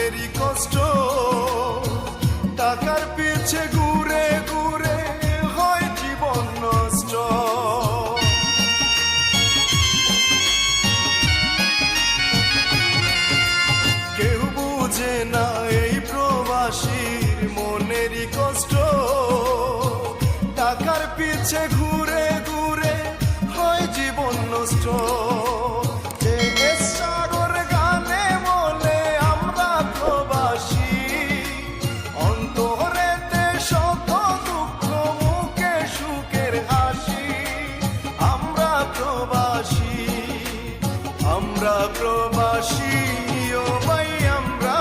মনেরই কষ্ট, টাকার পিছে ঘুরে ঘুরে হয় জীবন নষ্ট। কেউ বুঝে না এই প্রবাসীর মনেরই কষ্ট, টাকার পিছে ঘুরে ঘুরে হয় জীবন নষ্ট।